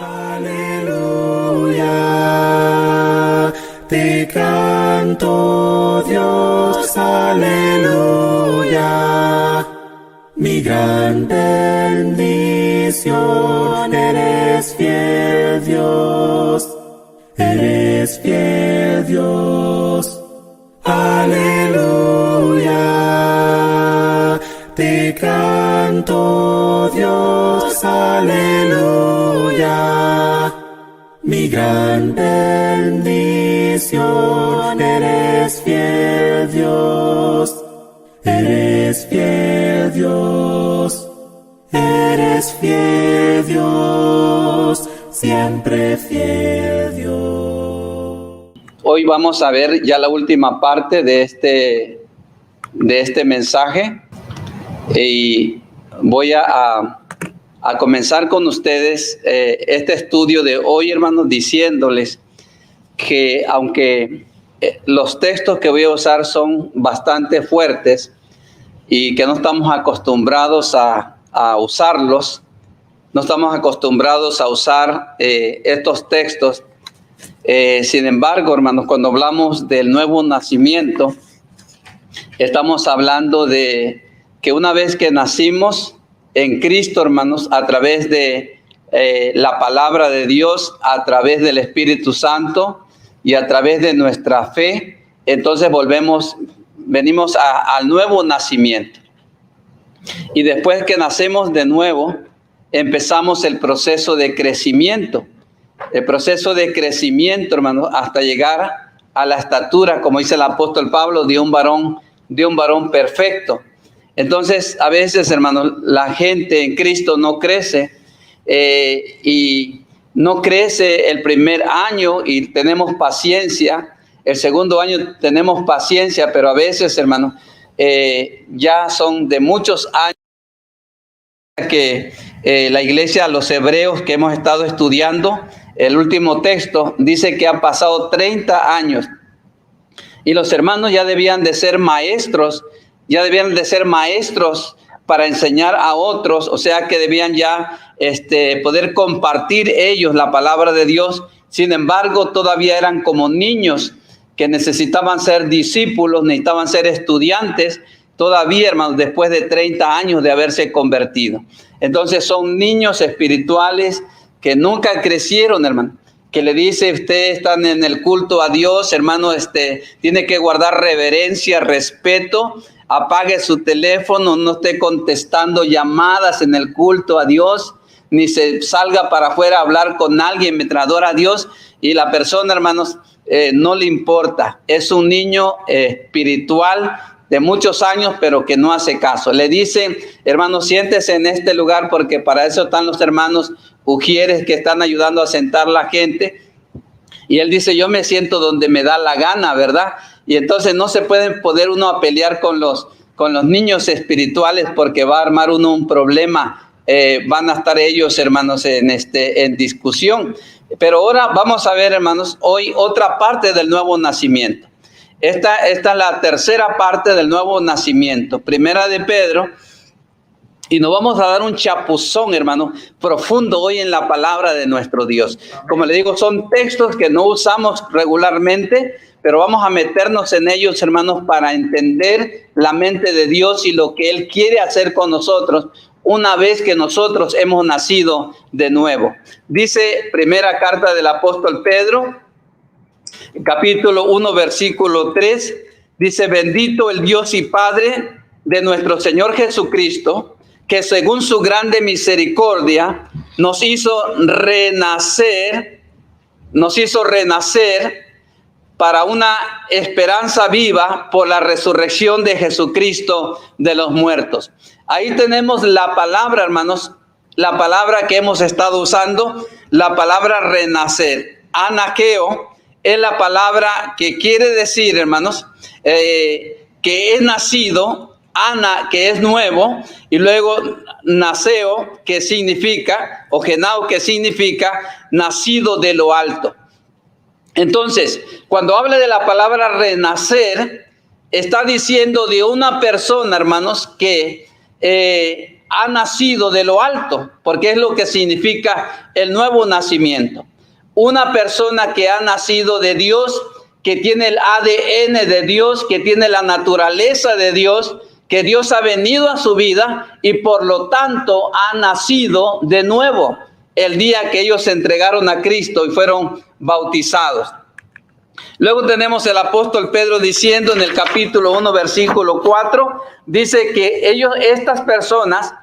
Aleluya, te canto Dios, aleluya. Mi gran bendición, eres fiel Dios, eres fiel Dios. Aleluya, te canto Dios, aleluya. Mi gran bendición, eres fiel Dios, eres fiel Dios, eres fiel Dios, siempre fiel Dios. Hoy vamos a ver ya la última parte de este mensaje y voy a comenzar con ustedes este estudio de hoy, hermanos, diciéndoles que aunque los textos que voy a usar son bastante fuertes y que no estamos acostumbrados a usarlos, no estamos acostumbrados a usar estos textos. Sin embargo, hermanos, cuando hablamos del nuevo nacimiento, estamos hablando de que una vez que nacimos en Cristo, hermanos, a través de la palabra de Dios, a través del Espíritu Santo y a través de nuestra fe, entonces venimos al nuevo nacimiento. Y después que nacemos de nuevo, empezamos el proceso de crecimiento. El proceso de crecimiento, hermanos, hasta llegar a la estatura, como dice el apóstol Pablo, de un varón perfecto. Entonces, a veces, hermanos, la gente en Cristo no crece y no crece el primer año y tenemos paciencia. El segundo año tenemos paciencia, pero a veces, hermanos, ya son de muchos años que la iglesia, los hebreos que hemos estado estudiando, el último texto dice que ha pasado 30 años y los hermanos ya debían de ser maestros, para enseñar a otros, o sea que debían ya poder compartir ellos la palabra de Dios. Sin embargo, todavía eran como niños que necesitaban ser discípulos, necesitaban ser estudiantes, todavía, hermanos, después de 30 años de haberse convertido. Entonces son niños espirituales que nunca crecieron, hermano, que le dice, ustedes están en el culto a Dios, hermano, tiene que guardar reverencia, respeto, apague su teléfono, no esté contestando llamadas en el culto a Dios, ni se salga para afuera a hablar con alguien mientras adora a Dios, y la persona, hermanos, no le importa, es un niño espiritual de muchos años, pero que no hace caso. Le dice, hermano, siéntese en este lugar porque para eso están los hermanos ujieres que están ayudando a sentar la gente. Y él dice, yo me siento donde me da la gana, ¿verdad? Y entonces no se puede uno a pelear con los niños espirituales porque va a armar uno un problema. Van a estar ellos, hermanos, en discusión. Pero ahora vamos a ver, hermanos, hoy otra parte del nuevo nacimiento. Esta es la tercera parte del nuevo nacimiento, Primera de Pedro, y nos vamos a dar un chapuzón, hermano, profundo hoy en la palabra de nuestro Dios. Como le digo, son textos que no usamos regularmente, pero vamos a meternos en ellos, hermanos, para entender la mente de Dios y lo que Él quiere hacer con nosotros una vez que nosotros hemos nacido de nuevo. Dice primera carta del apóstol Pedro, capítulo 1, versículo 3, dice, bendito el Dios y Padre de nuestro Señor Jesucristo, que según su grande misericordia nos hizo renacer para una esperanza viva por la resurrección de Jesucristo de los muertos. Ahí tenemos la palabra, hermanos, la palabra que hemos estado usando, la palabra renacer, anakeo, es la palabra que quiere decir, hermanos, que he nacido, ana, que es nuevo, y luego naseo, que significa, o genao, que significa nacido de lo alto. Entonces, cuando habla de la palabra renacer, está diciendo de una persona, hermanos, que ha nacido de lo alto, porque es lo que significa el nuevo nacimiento. Una persona que ha nacido de Dios, que tiene el ADN de Dios, que tiene la naturaleza de Dios, que Dios ha venido a su vida y por lo tanto ha nacido de nuevo el día que ellos se entregaron a Cristo y fueron bautizados. Luego tenemos el apóstol Pedro diciendo en el capítulo 1, versículo 4, dice que estas personas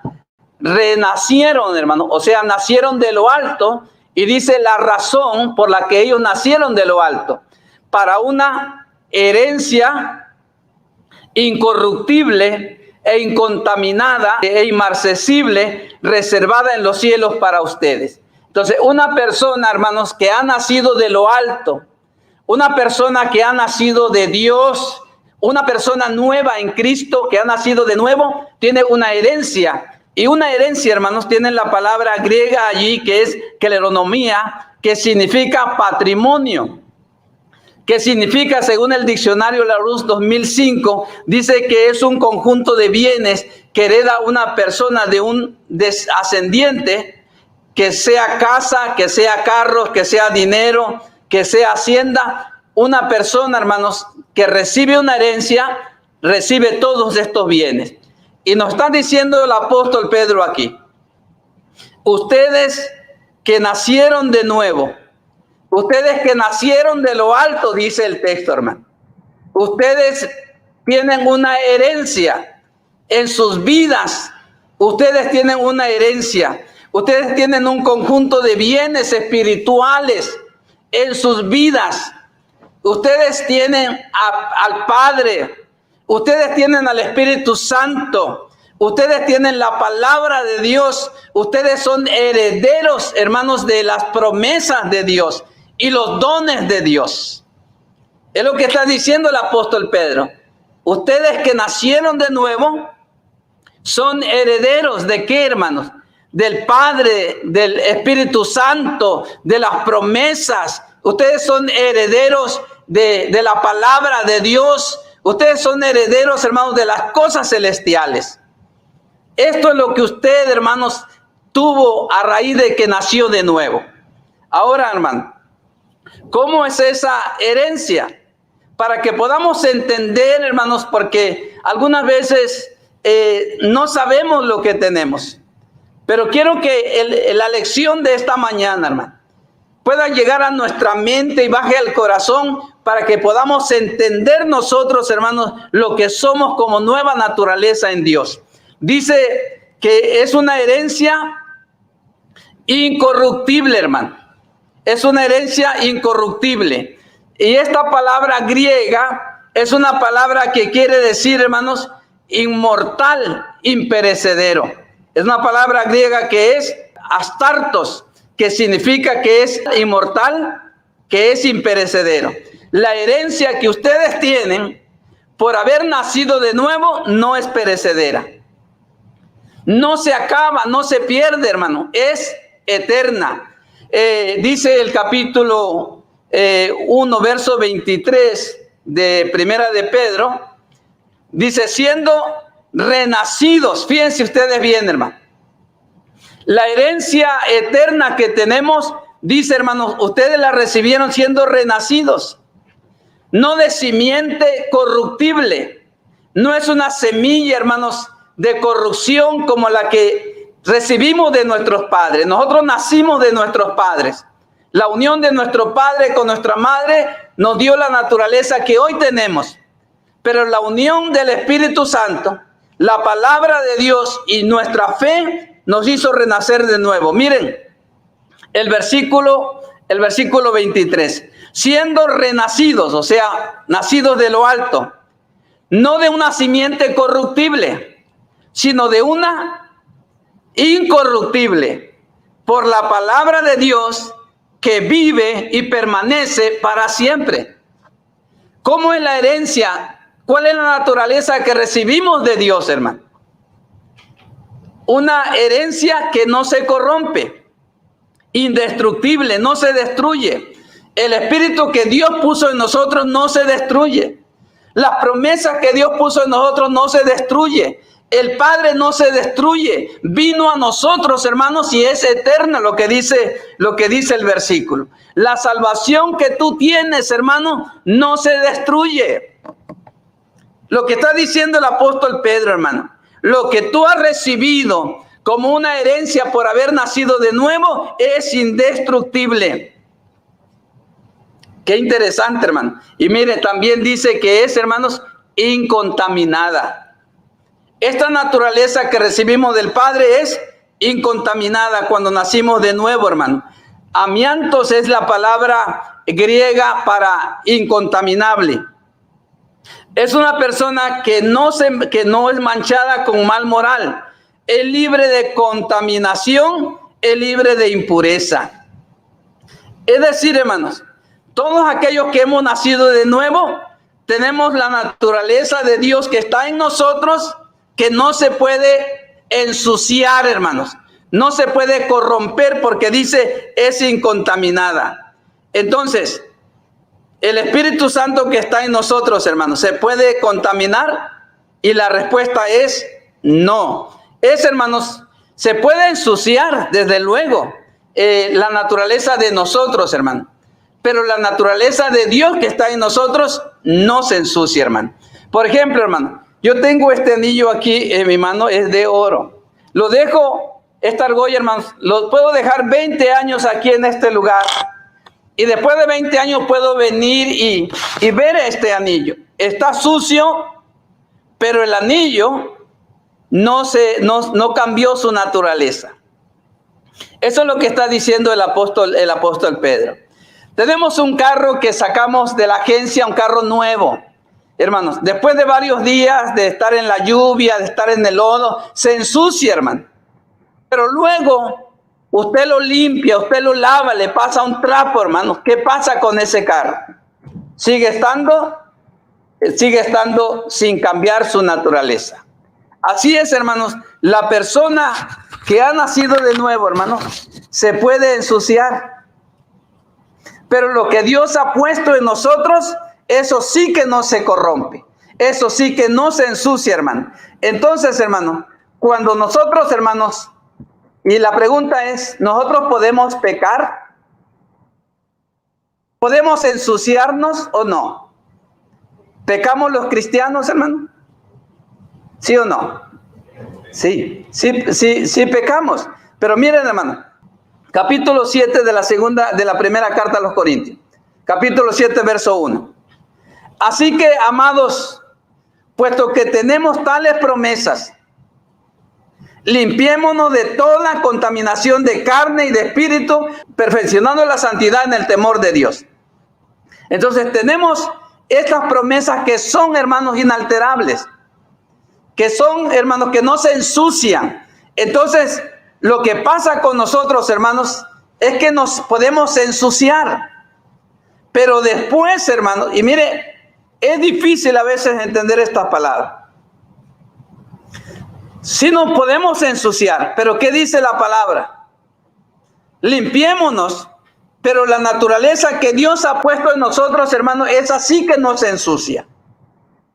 renacieron, hermano, o sea, nacieron de lo alto, y dice la razón por la que ellos nacieron de lo alto, para una herencia incorruptible e incontaminada e inmarcesible, reservada en los cielos para ustedes. Entonces, una persona, hermanos, que ha nacido de lo alto, una persona que ha nacido de Dios, una persona nueva en Cristo, que ha nacido de nuevo, tiene una herencia. Y una herencia, hermanos, tiene la palabra griega allí, que es kleronomía, que significa patrimonio. Que significa, según el diccionario Larousse 2005, dice que es un conjunto de bienes que hereda una persona de un ascendiente, que sea casa, que sea carros, que sea dinero, que sea hacienda. Una persona, hermanos, que recibe una herencia, recibe todos estos bienes. Y nos está diciendo el apóstol Pedro aquí, ustedes que nacieron de nuevo, ustedes que nacieron de lo alto, dice el texto, hermano, ustedes tienen una herencia en sus vidas, ustedes tienen una herencia, ustedes tienen un conjunto de bienes espirituales en sus vidas. Ustedes tienen al Padre, ustedes tienen al Espíritu Santo, ustedes tienen la palabra de Dios, ustedes son herederos, hermanos, de las promesas de Dios y los dones de Dios. Es lo que está diciendo el apóstol Pedro. Ustedes que nacieron de nuevo son herederos ¿de qué, hermanos? Del Padre, del Espíritu Santo, de las promesas. Ustedes son herederos de la palabra de Dios. Ustedes son herederos, hermanos, de las cosas celestiales. Esto es lo que usted, hermanos, tuvo a raíz de que nació de nuevo. Ahora, hermano, ¿cómo es esa herencia? Para que podamos entender, hermanos, porque algunas veces no sabemos lo que tenemos. Pero quiero que la lección de esta mañana, hermano, pueda llegar a nuestra mente y baje al corazón para que podamos entender nosotros, hermanos, lo que somos como nueva naturaleza en Dios. Dice que es una herencia incorruptible, hermano. Es una herencia incorruptible. Y esta palabra griega es una palabra que quiere decir, hermanos, inmortal, imperecedero. Es una palabra griega que es astartos, que significa que es inmortal, que es imperecedero. La herencia que ustedes tienen por haber nacido de nuevo no es perecedera. No se acaba, no se pierde, hermano, es eterna. Dice el capítulo 1, verso 23 de Primera de Pedro, dice, siendo renacidos, fíjense ustedes bien, hermano. La herencia eterna que tenemos, dice, hermanos, ustedes la recibieron siendo renacidos. No de simiente corruptible. No es una semilla, hermanos, de corrupción como la que recibimos de nuestros padres. Nosotros nacimos de nuestros padres. La unión de nuestro padre con nuestra madre nos dio la naturaleza que hoy tenemos. Pero la unión del Espíritu Santo, la palabra de Dios y nuestra fe nos hizo renacer de nuevo. Miren, el versículo 23. Siendo renacidos, o sea, nacidos de lo alto, no de una simiente corruptible, sino de una incorruptible, por la palabra de Dios que vive y permanece para siempre. ¿Cómo es la herencia? ¿Cuál es la naturaleza que recibimos de Dios, hermano? Una herencia que no se corrompe, indestructible, no se destruye. El espíritu que Dios puso en nosotros no se destruye. Las promesas que Dios puso en nosotros no se destruye. El Padre no se destruye, vino a nosotros, hermanos, y es eterno lo que dice el versículo. La salvación que tú tienes, hermano, no se destruye. Lo que está diciendo el apóstol Pedro, hermano, lo que tú has recibido como una herencia por haber nacido de nuevo es indestructible. Qué interesante, hermano. Y mire, también dice que es, hermanos, incontaminada. Esta naturaleza que recibimos del Padre es incontaminada cuando nacimos de nuevo, hermano. Amiantos es la palabra griega para incontaminable. Es una persona que no es manchada con mal moral. Es libre de contaminación, es libre de impureza. Es decir, hermanos, todos aquellos que hemos nacido de nuevo, tenemos la naturaleza de Dios que está en nosotros, que no se puede ensuciar, hermanos. No se puede corromper porque dice es incontaminada. Entonces, el Espíritu Santo que está en nosotros, hermanos, ¿se puede contaminar? Y la respuesta es no. Hermanos, se puede ensuciar, desde luego, la naturaleza de nosotros, hermano. Pero la naturaleza de Dios que está en nosotros no se ensucia, hermano. Por ejemplo, hermano, yo tengo este anillo aquí en mi mano, es de oro. Lo dejo, esta argolla, hermanos, lo puedo dejar 20 años aquí en este lugar. Y después de 20 años puedo venir y ver este anillo. Está sucio, pero el anillo no cambió su naturaleza. Eso es lo que está diciendo el apóstol Pedro. Tenemos un carro que sacamos de la agencia, un carro nuevo. Hermanos, después de varios días de estar en la lluvia, de estar en el lodo, se ensucia, hermano. Pero luego usted lo limpia, usted lo lava, le pasa un trapo, hermanos. ¿Qué pasa con ese carro? Sigue estando sin cambiar su naturaleza. Así es, hermanos, la persona que ha nacido de nuevo, hermanos, se puede ensuciar. Pero lo que Dios ha puesto en nosotros, eso sí que no se corrompe. Eso sí que no se ensucia, hermano. Entonces, hermano, cuando nosotros, hermanos, y la pregunta es, ¿nosotros podemos pecar? ¿Podemos ensuciarnos o no? ¿Pecamos los cristianos, hermano? ¿Sí o no? Sí pecamos. Pero miren, hermano, capítulo 7 de la primera carta a los Corintios. Capítulo 7, verso 1. Así que, amados, puesto que tenemos tales promesas, limpiémonos de toda contaminación de carne y de espíritu, perfeccionando la santidad en el temor de Dios. Entonces tenemos estas promesas que son, hermanos, inalterables, que son, hermanos, que no se ensucian. Entonces, lo que pasa con nosotros, hermanos, es que nos podemos ensuciar. Pero después, hermanos, y mire, es difícil a veces entender estas palabras. Sí nos podemos ensuciar, pero ¿qué dice la palabra? Limpiémonos, pero la naturaleza que Dios ha puesto en nosotros, hermanos, es así que no se ensucia.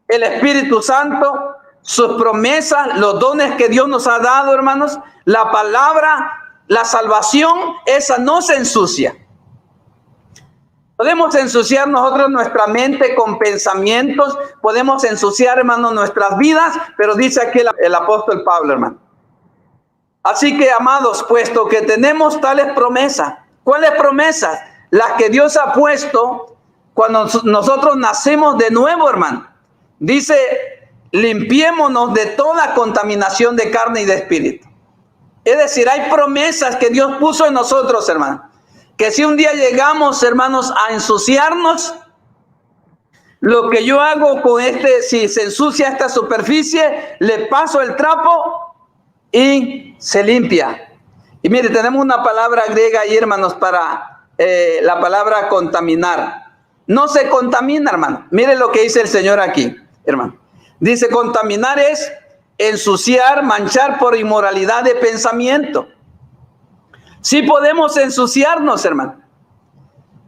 El Espíritu Santo, sus promesas, los dones que Dios nos ha dado, hermanos, la palabra, la salvación, esa no se ensucia. Podemos ensuciar nosotros nuestra mente con pensamientos, podemos ensuciar, hermanos, nuestras vidas, pero dice aquí el apóstol Pablo, hermano. Así que, amados, puesto que tenemos tales promesas, ¿cuáles promesas? Las que Dios ha puesto cuando nosotros nacemos de nuevo, hermano. Dice, limpiémonos de toda contaminación de carne y de espíritu. Es decir, hay promesas que Dios puso en nosotros, hermano. Que si un día llegamos, hermanos, a ensuciarnos, lo que yo hago con si se ensucia esta superficie, le paso el trapo y se limpia. Y mire, tenemos una palabra griega ahí, hermanos, para la palabra contaminar. No se contamina, hermano. Mire lo que dice el Señor aquí, hermano. Dice, contaminar es ensuciar, manchar por inmoralidad de pensamiento. Sí podemos ensuciarnos, hermano.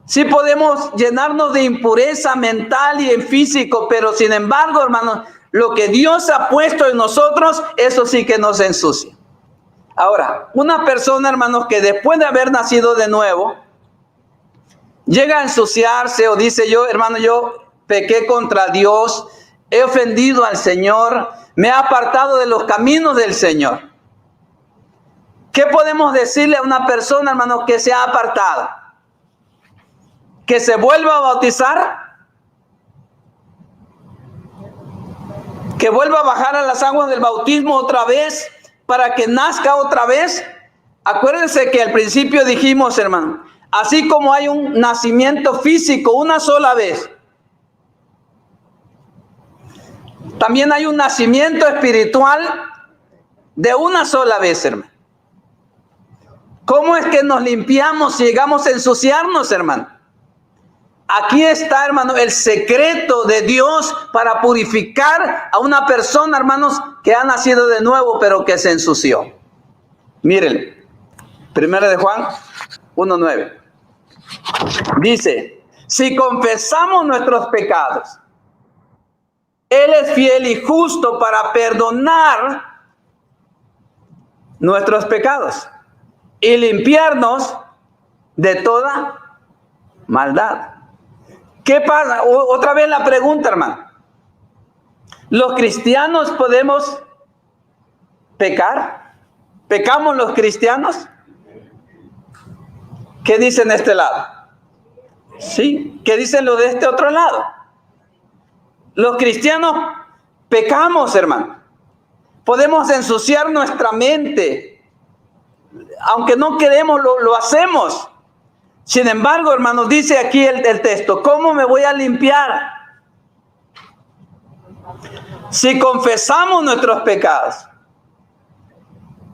Sí podemos llenarnos de impureza mental y en físico, pero sin embargo, hermano, lo que Dios ha puesto en nosotros, eso sí que nos ensucia. Ahora, una persona, hermanos, que después de haber nacido de nuevo, llega a ensuciarse o dice yo, hermano, yo pequé contra Dios, he ofendido al Señor, me he apartado de los caminos del Señor. ¿Qué podemos decirle a una persona, hermano, que se ha apartado? ¿Que se vuelva a bautizar? ¿Que vuelva a bajar a las aguas del bautismo otra vez para que nazca otra vez? Acuérdense que al principio dijimos, hermano, así como hay un nacimiento físico una sola vez, también hay un nacimiento espiritual de una sola vez, hermano. ¿Cómo es que nos limpiamos si llegamos a ensuciarnos, hermano? Aquí está, hermano, el secreto de Dios para purificar a una persona, hermanos, que ha nacido de nuevo, pero que se ensució. Mírenle, 1 de Juan 1:9. Dice, si confesamos nuestros pecados, Él es fiel y justo para perdonar nuestros pecados y limpiarnos de toda maldad. ¿Qué pasa? Otra vez la pregunta, hermano. ¿Los cristianos podemos pecar? ¿Pecamos los cristianos? ¿Qué dicen de este lado? Sí. ¿Qué dicen los de este otro lado? Los cristianos pecamos, hermano. Podemos ensuciar nuestra mente. Aunque no queremos, lo hacemos. Sin embargo, hermanos, dice aquí el texto, ¿cómo me voy a limpiar? Si confesamos nuestros pecados,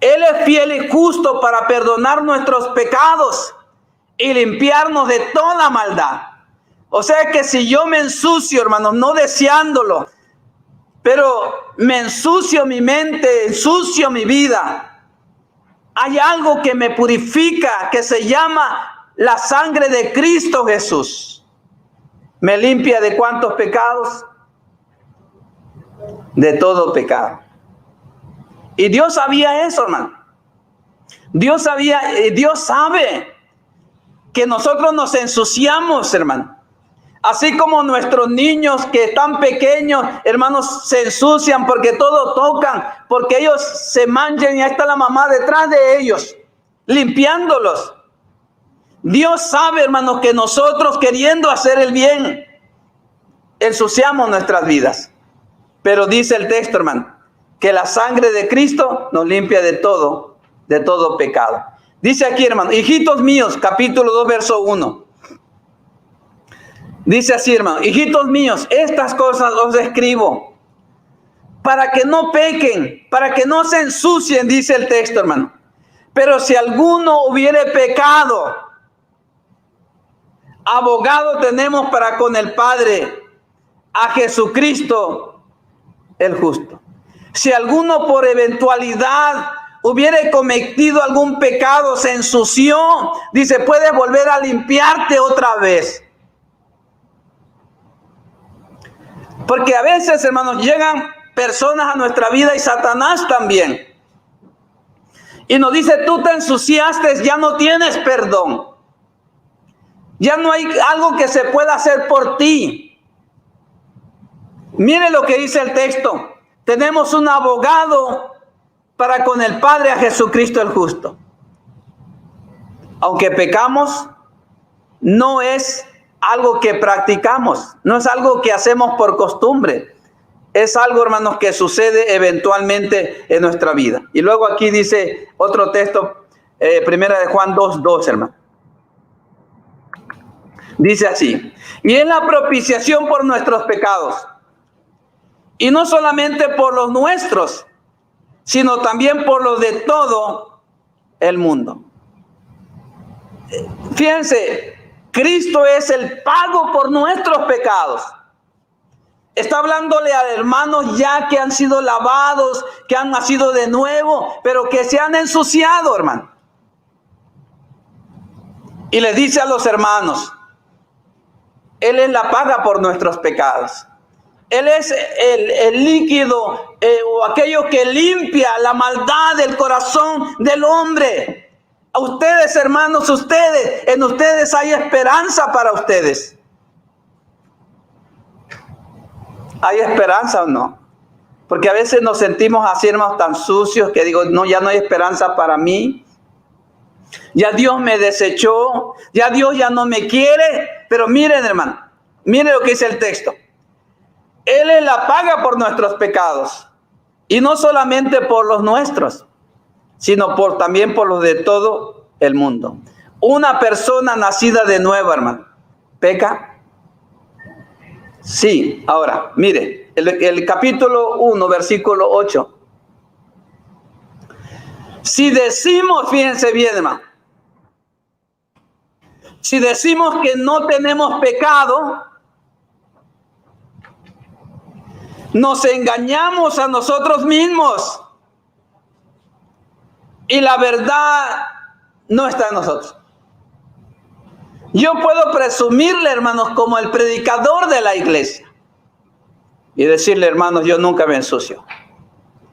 Él es fiel y justo para perdonar nuestros pecados y limpiarnos de toda maldad. O sea que si yo me ensucio, hermanos, no deseándolo, pero me ensucio mi mente, ensucio mi vida, hay algo que me purifica, que se llama la sangre de Cristo Jesús. ¿Me limpia de cuántos pecados? De todo pecado. Y Dios sabía eso, hermano. Dios sabe que nosotros nos ensuciamos, hermano. Así como nuestros niños que están pequeños, hermanos, se ensucian porque todo tocan, porque ellos se manchan y ahí está la mamá detrás de ellos, limpiándolos. Dios sabe, hermanos, que nosotros queriendo hacer el bien, ensuciamos nuestras vidas. Pero dice el texto, hermano, que la sangre de Cristo nos limpia de todo pecado. Dice aquí, hermano, hijitos míos, capítulo 2, verso 1. Dice así, hermano, hijitos míos, estas cosas os escribo para que no pequen, para que no se ensucien, dice el texto, hermano. Pero si alguno hubiere pecado, abogado tenemos para con el Padre, a Jesucristo el justo. Si alguno por eventualidad hubiere cometido algún pecado, se ensució, dice, puedes volver a limpiarte otra vez. Porque a veces, hermanos, llegan personas a nuestra vida y Satanás también. Y nos dice, tú te ensuciaste, ya no tienes perdón. Ya no hay algo que se pueda hacer por ti. Mire lo que dice el texto. Tenemos un abogado para con el Padre, a Jesucristo el justo. Aunque pecamos, no es algo que practicamos, no es algo que hacemos por costumbre. Es algo, hermanos, que sucede eventualmente en nuestra vida. Y luego aquí dice otro texto, 1 de Juan 2:2, hermano. Dice así, y es la propiciación por nuestros pecados. Y no solamente por los nuestros, sino también por los de todo el mundo. Fíjense, Cristo es el pago por nuestros pecados. Está hablándole a hermanos ya que han sido lavados, que han nacido de nuevo, pero que se han ensuciado, hermano. Y les dice a los hermanos, Él es la paga por nuestros pecados. Él es el líquido o aquello que limpia la maldad del corazón del hombre. A ustedes, hermanos, en ustedes hay esperanza para ustedes. ¿Hay esperanza o no? Porque a veces nos sentimos así, hermanos, tan sucios que digo, no, ya no hay esperanza para mí. Ya Dios me desechó, ya Dios ya no me quiere. Pero miren, hermano, miren lo que dice el texto. Él es la paga por nuestros pecados. Y no solamente por los nuestros, sino también por los de todo el mundo. Una persona nacida de nuevo, hermano, ¿peca? Sí. Ahora, mire, el capítulo 1, versículo 8. Si decimos, fíjense bien, hermano, si decimos que no tenemos pecado, nos engañamos a nosotros mismos y la verdad no está en nosotros. Yo puedo presumirle, hermanos, como el predicador de la iglesia y decirle, hermanos, yo nunca me ensucio.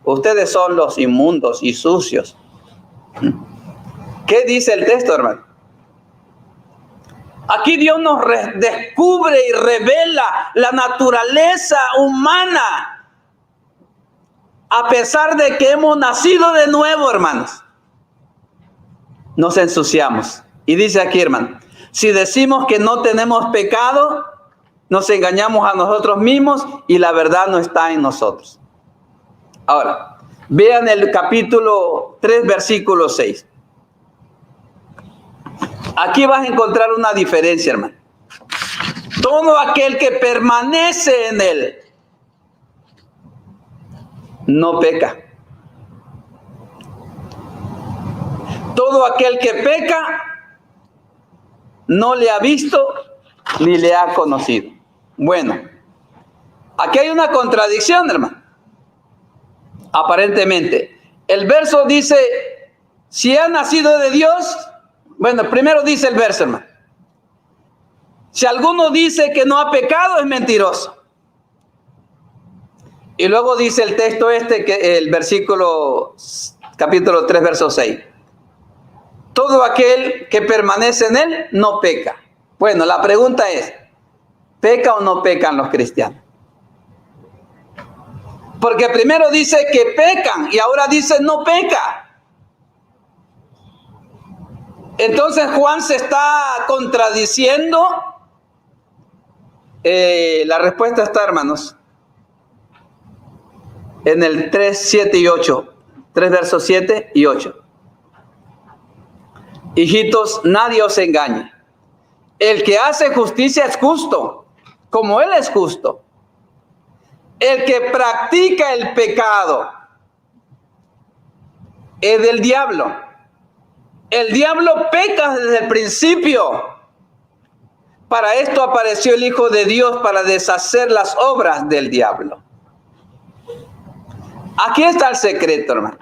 Ustedes son los inmundos y sucios. ¿Qué dice el texto, hermano? Aquí Dios nos descubre y revela la naturaleza humana. A pesar de que hemos nacido de nuevo, hermanos, nos ensuciamos. Y dice aquí, hermano, si decimos que no tenemos pecado, nos engañamos a nosotros mismos y la verdad no está en nosotros. Ahora, vean el capítulo 3, versículo 6. Aquí vas a encontrar una diferencia, hermano. Todo aquel que permanece en él no peca. Todo aquel que peca no le ha visto ni le ha conocido. Bueno, aquí hay una contradicción, hermano. Aparentemente, el verso dice, si ha nacido de Dios. Bueno, primero dice el verso, hermano. Si alguno dice que no ha pecado, es mentiroso. Y luego dice el texto que el versículo, capítulo 3, verso 6. Todo aquel que permanece en él no peca. Bueno, la pregunta es, ¿peca o no pecan los cristianos? Porque primero dice que pecan y ahora dice no peca. Entonces Juan se está contradiciendo. La respuesta está, hermanos, en el 3, 7 y 8. 3 versos 7 y 8. Hijitos, nadie os engañe. El que hace justicia es justo, como Él es justo. El que practica el pecado es del diablo. El diablo peca desde el principio. Para esto apareció el Hijo de Dios, para deshacer las obras del diablo. Aquí está el secreto, hermano.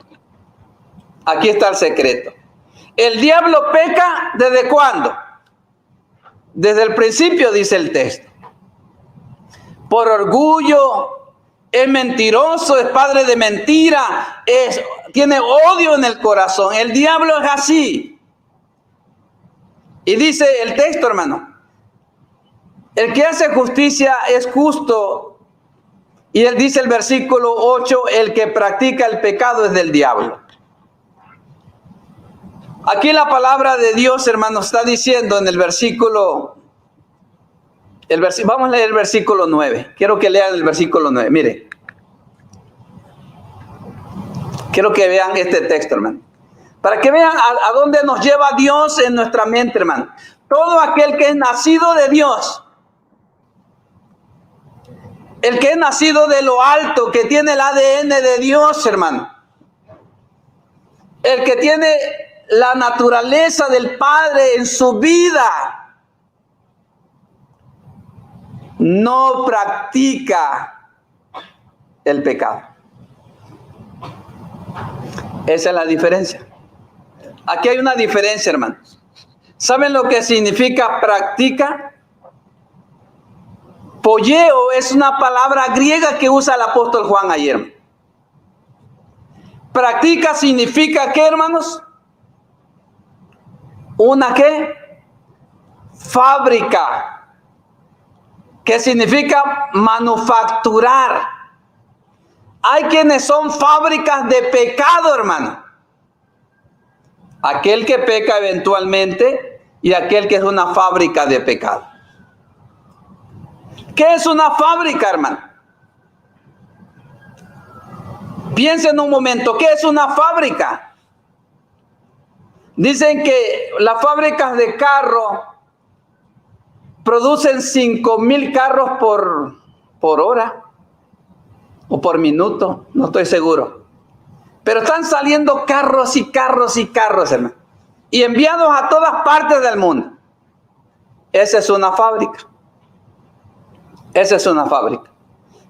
Aquí está el secreto. El diablo peca ¿desde cuándo? Desde el principio, dice el texto. Por orgullo, es mentiroso, es padre de mentira, tiene odio en el corazón. El diablo es así. Y dice el texto, hermano, el que hace justicia es justo. Y él dice el versículo 8, el que practica el pecado es del diablo. Aquí la palabra de Dios, hermano, está diciendo en el versículo, vamos a leer el versículo 9. Quiero que lean el versículo 9. Mire. Quiero que vean este texto, hermano. Para que vean a dónde nos lleva Dios en nuestra mente, hermano. Todo aquel que es nacido de Dios, el que es nacido de lo alto, que tiene el ADN de Dios, hermano. El que tiene la naturaleza del Padre en su vida, no practica el pecado. Esa es la diferencia. Aquí hay una diferencia, hermanos. ¿Saben lo que significa practica? Polleo es una palabra griega que usa el apóstol Juan ayer. Practica significa ¿qué, hermanos? ¿Una qué? Fábrica. ¿Qué significa? Manufacturar. Hay quienes son fábricas de pecado, hermano. Aquel que peca eventualmente y aquel que es una fábrica de pecado. ¿Qué es una fábrica, hermano? Piensen un momento, ¿qué es una fábrica? Dicen que las fábricas de carros producen 5,000 carros por hora o por minuto, no estoy seguro. Pero están saliendo carros y carros y carros, hermano, y enviados a todas partes del mundo. Esa es una fábrica. Esa es una fábrica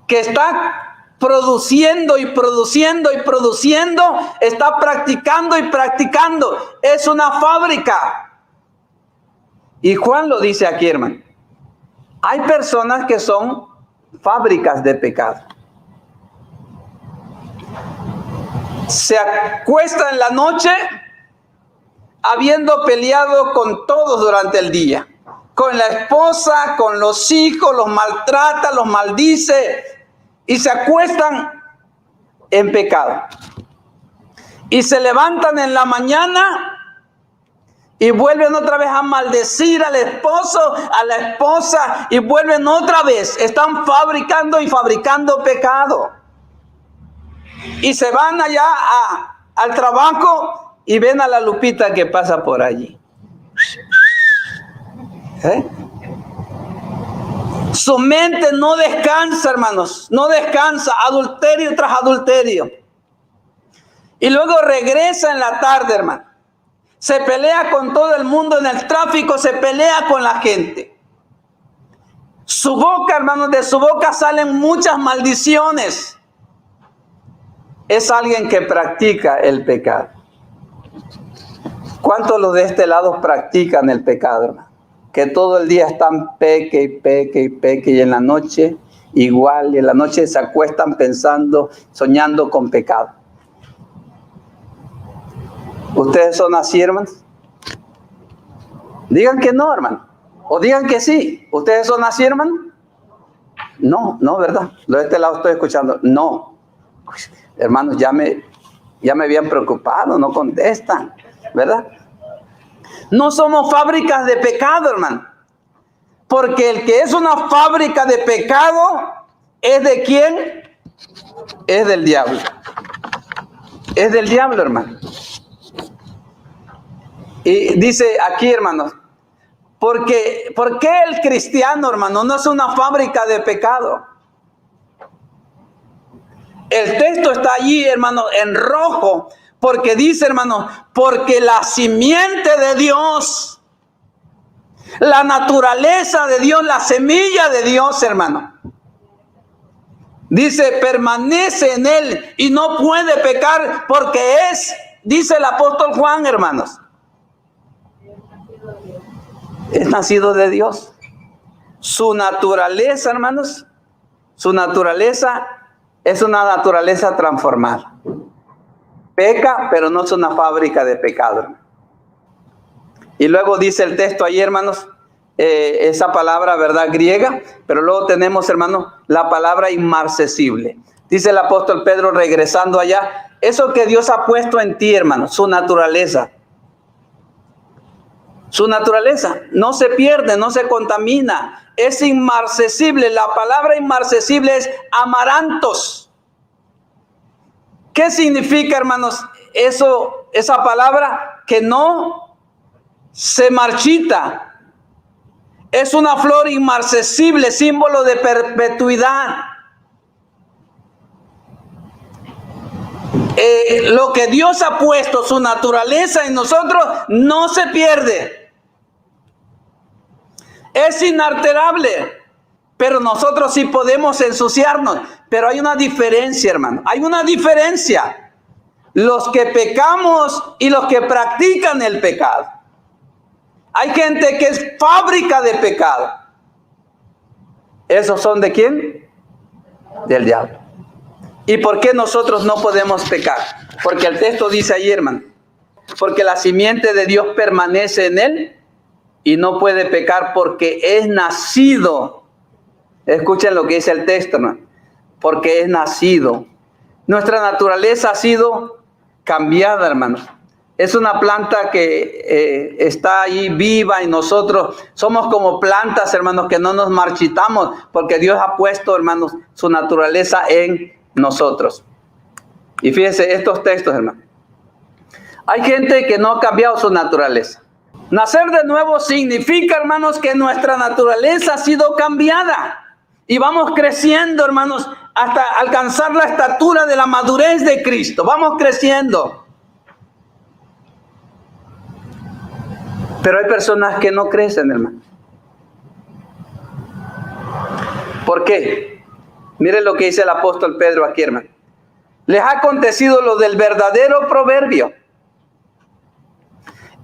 que está produciendo y produciendo y produciendo, está practicando y practicando. Es una fábrica. Y Juan lo dice aquí, hermano. Hay personas que son fábricas de pecado. Se acuesta en la noche habiendo peleado con todos durante el día. Con la esposa, con los hijos, los maltrata, los maldice y se acuestan en pecado. Y se levantan en la mañana y vuelven otra vez a maldecir al esposo, a la esposa, y vuelven otra vez. Están fabricando y fabricando pecado. Y se van allá al trabajo y ven a la Lupita que pasa por allí. Su mente no descansa, hermanos, no descansa, adulterio tras adulterio. Y luego regresa en la tarde, hermano. Se pelea con todo el mundo en el tráfico, se pelea con la gente. Su boca, hermanos, de su boca salen muchas maldiciones. Es alguien que practica el pecado. ¿Cuántos los de este lado practican el pecado, hermano? Que todo el día están peque y peque y peque, y en la noche igual, y en la noche se acuestan pensando, soñando con pecado. ¿Ustedes son así, hermanos? Digan que no, hermano, o digan que sí. ¿Ustedes son así, hermano? No, ¿verdad? Lo de este lado estoy escuchando, no. Hermanos, ya me habían preocupado, no contestan, ¿verdad? No somos fábricas de pecado, hermano. Porque el que es una fábrica de pecado, ¿es de quién? Es del diablo. Es del diablo, hermano. Y dice aquí, hermanos, ¿por qué el cristiano, hermano, no es una fábrica de pecado? El texto está allí, hermano, en rojo. Porque dice, hermano, porque la simiente de Dios, la naturaleza de Dios, la semilla de Dios, hermano, dice, permanece en él y no puede pecar porque dice el apóstol Juan, hermanos, es nacido de Dios. Su naturaleza, hermanos, su naturaleza es una naturaleza transformada. Peca, pero no es una fábrica de pecado. Y luego dice el texto ahí, hermanos, esa palabra, ¿verdad? Griega, pero luego tenemos, hermanos, la palabra inmarcesible. Dice el apóstol Pedro regresando allá, eso que Dios ha puesto en ti, hermanos, su naturaleza. Su naturaleza no se pierde, no se contamina, es inmarcesible. La palabra inmarcesible es amarantos. ¿Qué significa, hermanos, esa palabra? Que no se marchita. Es una flor inmarcesible, símbolo de perpetuidad. Lo que Dios ha puesto, su naturaleza en nosotros, no se pierde. Es inalterable. Pero nosotros sí podemos ensuciarnos. Pero hay una diferencia, hermano. Hay una diferencia. Los que pecamos y los que practican el pecado. Hay gente que es fábrica de pecado. ¿Esos son de quién? Del diablo. ¿Y por qué nosotros no podemos pecar? Porque el texto dice ahí, hermano, porque la simiente de Dios permanece en él y no puede pecar porque es nacido. Escuchen lo que dice el texto, hermano. Porque es nacido. Nuestra naturaleza ha sido cambiada, hermano. Es una planta que está ahí viva y nosotros somos como plantas, hermanos, que no nos marchitamos porque Dios ha puesto, hermanos, su naturaleza en nosotros. Y fíjense estos textos, hermanos. Hay gente que no ha cambiado su naturaleza. Nacer de nuevo significa, hermanos, que nuestra naturaleza ha sido cambiada. Y vamos creciendo, hermanos, hasta alcanzar la estatura de la madurez de Cristo. Vamos creciendo. Pero hay personas que no crecen, hermano. ¿Por qué? Miren lo que dice el apóstol Pedro aquí, hermano. Les ha acontecido lo del verdadero proverbio.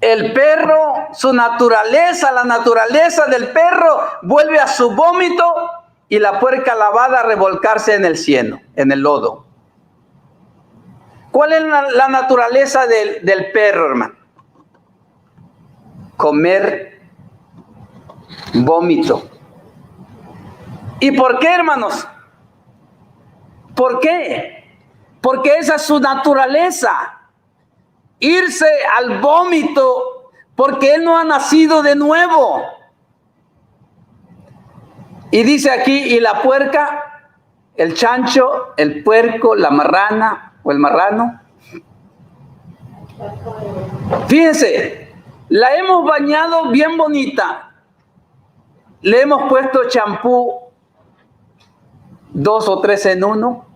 El perro, su naturaleza, la naturaleza del perro vuelve a su vómito y la puerca lavada a revolcarse en el cieno, en el lodo. ¿Cuál es la naturaleza del perro, hermano? Comer vómito. ¿Y por qué, hermanos? ¿Por qué? Porque esa es su naturaleza. Irse al vómito porque él no ha nacido de nuevo. Y dice aquí, y la puerca, el chancho, el puerco, la marrana o el marrano. Fíjense, la hemos bañado bien bonita. Le hemos puesto champú 2 o 3 en 1.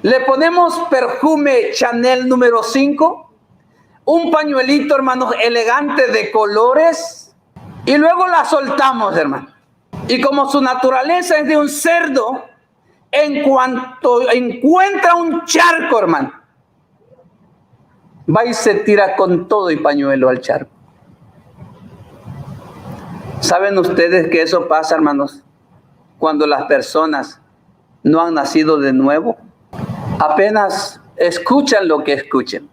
Le ponemos perfume Chanel número 5. Un pañuelito, hermanos, elegante de colores. Y luego la soltamos, hermano. Y como su naturaleza es de un cerdo, en cuanto encuentra un charco, hermano, va y se tira con todo y pañuelo al charco. ¿Saben ustedes que eso pasa, hermanos, cuando las personas no han nacido de nuevo? Apenas escuchan lo que escuchen.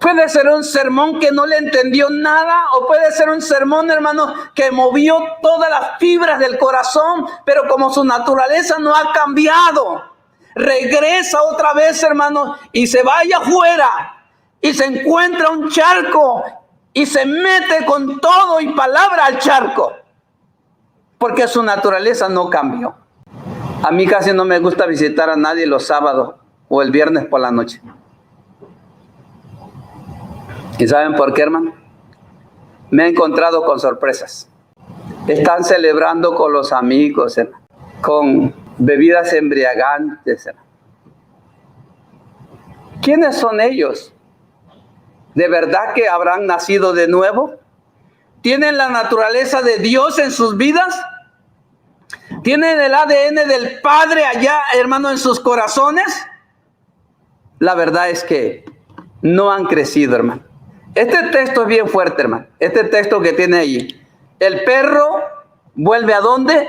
Puede ser un sermón que no le entendió nada, o puede ser un sermón, hermano, que movió todas las fibras del corazón, pero como su naturaleza no ha cambiado, regresa otra vez, hermano, y se vaya afuera y se encuentra un charco y se mete con todo y palabra al charco, porque su naturaleza no cambió. A mí casi no me gusta visitar a nadie los sábados o el viernes por la noche. ¿Y saben por qué, hermano? Me he encontrado con sorpresas. Están celebrando con los amigos, hermano, con bebidas embriagantes, hermano. ¿Quiénes son ellos? ¿De verdad que habrán nacido de nuevo? ¿Tienen la naturaleza de Dios en sus vidas? ¿Tienen el ADN del Padre allá, hermano, en sus corazones? La verdad es que no han crecido, hermano. Este texto es bien fuerte, hermano. Este texto que tiene allí. El perro vuelve ¿a dónde?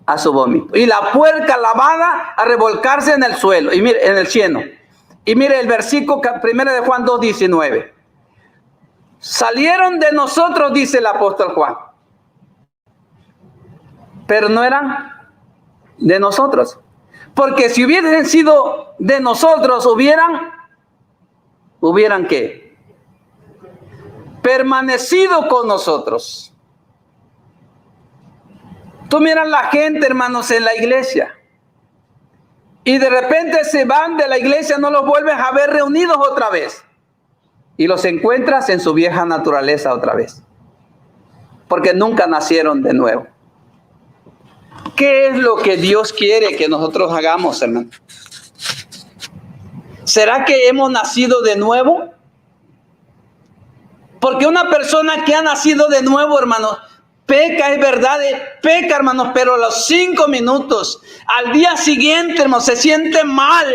A su vómito. Y la puerca lavada a revolcarse en el suelo. Y mire, en el cieno. Y mire el versículo 1 de Juan 2:19. Salieron de nosotros, dice el apóstol Juan, pero no eran de nosotros. Porque si hubiesen sido de nosotros, hubieran ¿qué? Permanecido con nosotros. Tú miras la gente, hermanos, en la iglesia, y de repente se van de la iglesia, no los vuelves a ver reunidos otra vez, y los encuentras en su vieja naturaleza otra vez, porque nunca nacieron de nuevo. ¿Qué es lo que Dios quiere que nosotros hagamos, hermano? ¿Será que hemos nacido de nuevo? Porque una persona que ha nacido de nuevo, hermano, peca, es verdad, peca, hermanos, pero a los 5 minutos, al día siguiente, hermano, se siente mal.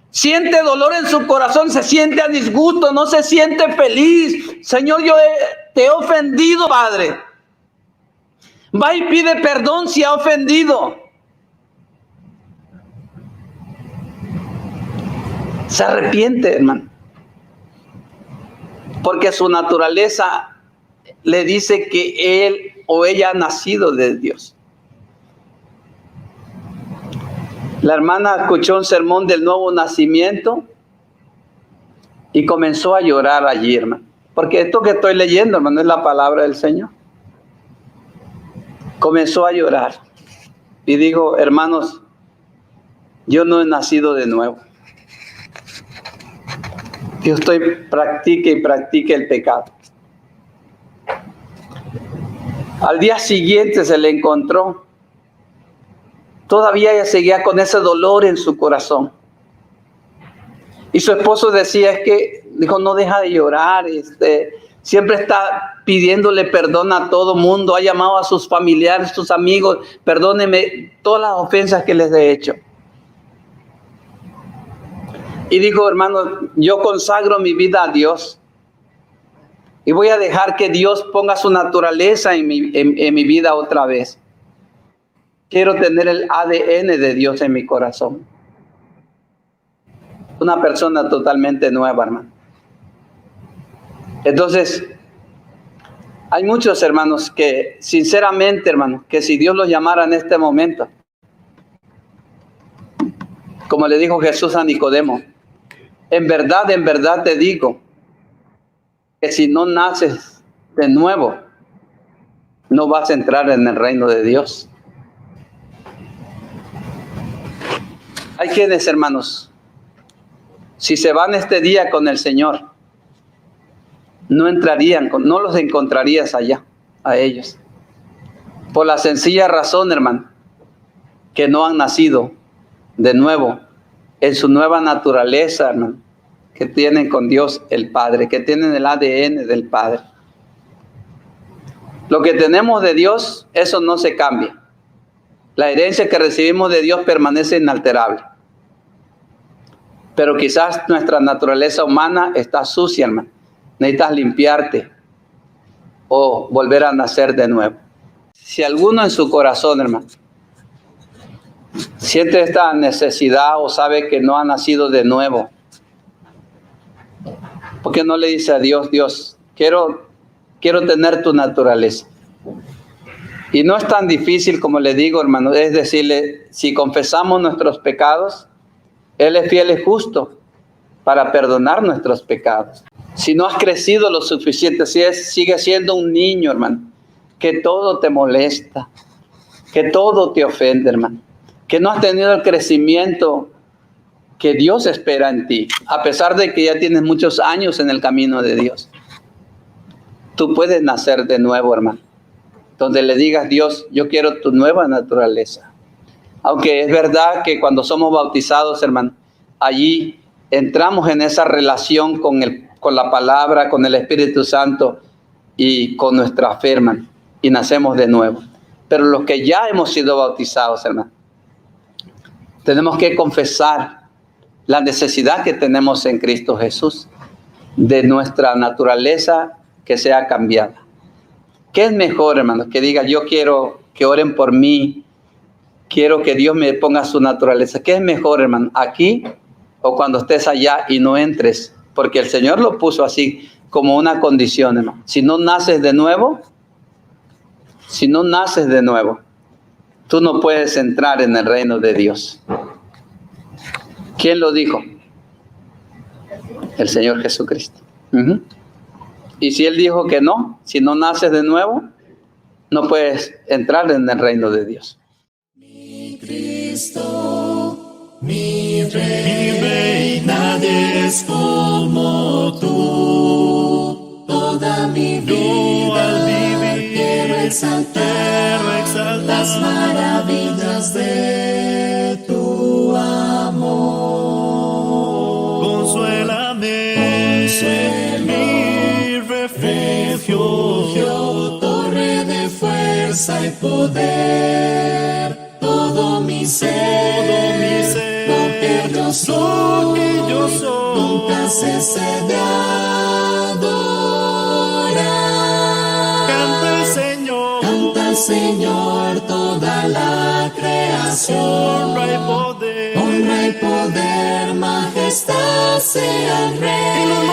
Siente dolor en su corazón, se siente a disgusto, no se siente feliz. Señor, yo te he ofendido, Padre. Va y pide perdón si ha ofendido. Se arrepiente, hermano. Porque su naturaleza le dice que él o ella ha nacido de Dios. La hermana escuchó un sermón del nuevo nacimiento y comenzó a llorar allí, hermano. Porque esto que estoy leyendo, hermano, es la palabra del Señor. Comenzó a llorar y dijo, hermanos, yo no he nacido de nuevo. Yo practique y practique el pecado. Al día siguiente se le encontró. Todavía ella seguía con ese dolor en su corazón. Y su esposo decía, dijo, no deja de llorar, siempre está pidiéndole perdón a todo mundo, ha llamado a sus familiares, sus amigos, perdóneme todas las ofensas que les he hecho. Y dijo, hermano, yo consagro mi vida a Dios y voy a dejar que Dios ponga su naturaleza en mi vida otra vez. Quiero tener el ADN de Dios en mi corazón. Una persona totalmente nueva, hermano. Entonces, hay muchos hermanos que, sinceramente, hermanos, que si Dios los llamara en este momento, como le dijo Jesús a Nicodemo, en verdad te digo, que si no naces de nuevo, no vas a entrar en el reino de Dios. Hay quienes, hermanos, si se van este día con el Señor, no los encontrarías allá, a ellos. Por la sencilla razón, hermano, que no han nacido de nuevo en su nueva naturaleza, hermano, que tienen con Dios el Padre, que tienen el ADN del Padre. Lo que tenemos de Dios, eso no se cambia. La herencia que recibimos de Dios permanece inalterable. Pero quizás nuestra naturaleza humana está sucia, hermano. Necesitas limpiarte o volver a nacer de nuevo. Si alguno en su corazón, hermano, siente esta necesidad o sabe que no ha nacido de nuevo, ¿por qué no le dice a Dios, Dios, quiero tener tu naturaleza? Y no es tan difícil como le digo, hermano, es decirle, si confesamos nuestros pecados, Él es fiel y justo para perdonar nuestros pecados. Si no has crecido lo suficiente, sigue siendo un niño, hermano, que todo te molesta, que todo te ofende, hermano, que no has tenido el crecimiento que Dios espera en ti, a pesar de que ya tienes muchos años en el camino de Dios. Tú puedes nacer de nuevo, hermano, donde le digas, Dios, yo quiero tu nueva naturaleza. Aunque es verdad que cuando somos bautizados, hermano, allí entramos en esa relación con la palabra, con el Espíritu Santo y con nuestra fe, hermano, y nacemos de nuevo. Pero los que ya hemos sido bautizados, hermano, tenemos que confesar la necesidad que tenemos en Cristo Jesús de nuestra naturaleza que sea cambiada. ¿Qué es mejor, hermano? Que diga, yo quiero que oren por mí, quiero que Dios me ponga su naturaleza. ¿Qué es mejor, hermano? ¿Aquí o cuando estés allá y no entres? Porque el Señor lo puso así como una condición, hermano. Si no naces de nuevo, tú no puedes entrar en el reino de Dios. ¿Quién lo dijo? El Señor Jesucristo. Y si Él dijo que no, si no naces de nuevo, no puedes entrar en el reino de Dios. Mi Cristo, mi Rey, nadie es como tú. Toda mi vida quiero exaltar las maravillas de tu amor. Consuélame, mi refugio, torre de fuerza y poder. Todo mi ser, lo que yo soy, nunca cese de adorar. Canta al Señor toda la creación. Honra y poder, majestad sea el Rey. Los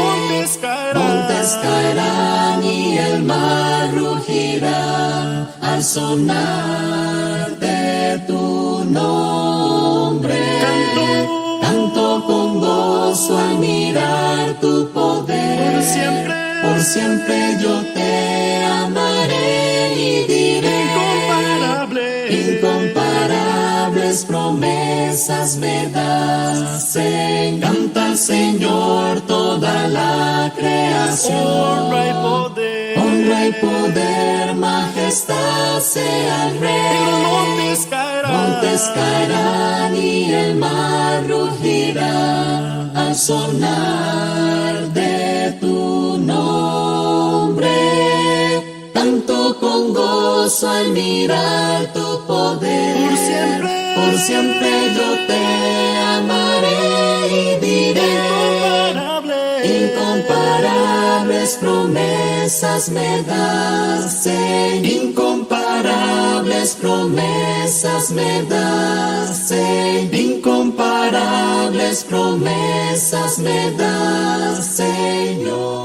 Montes caerán y el mar rugirá al sonar de tu nombre. Canto con gozo al mirar tu poder. Por siempre yo te amaré y diré. Incomparables promesas me das. Canta al Señor toda la creación. Honra y poder, majestad sea el Rey. Montes caerán y el mar rugirá al sonar de tu nombre. Canto con gozo al mirar tu poder. Por siempre yo te amaré y diré. Incomparables promesas me das, Señor. Incomparables promesas me das, Señor. Incomparables promesas me das, Señor.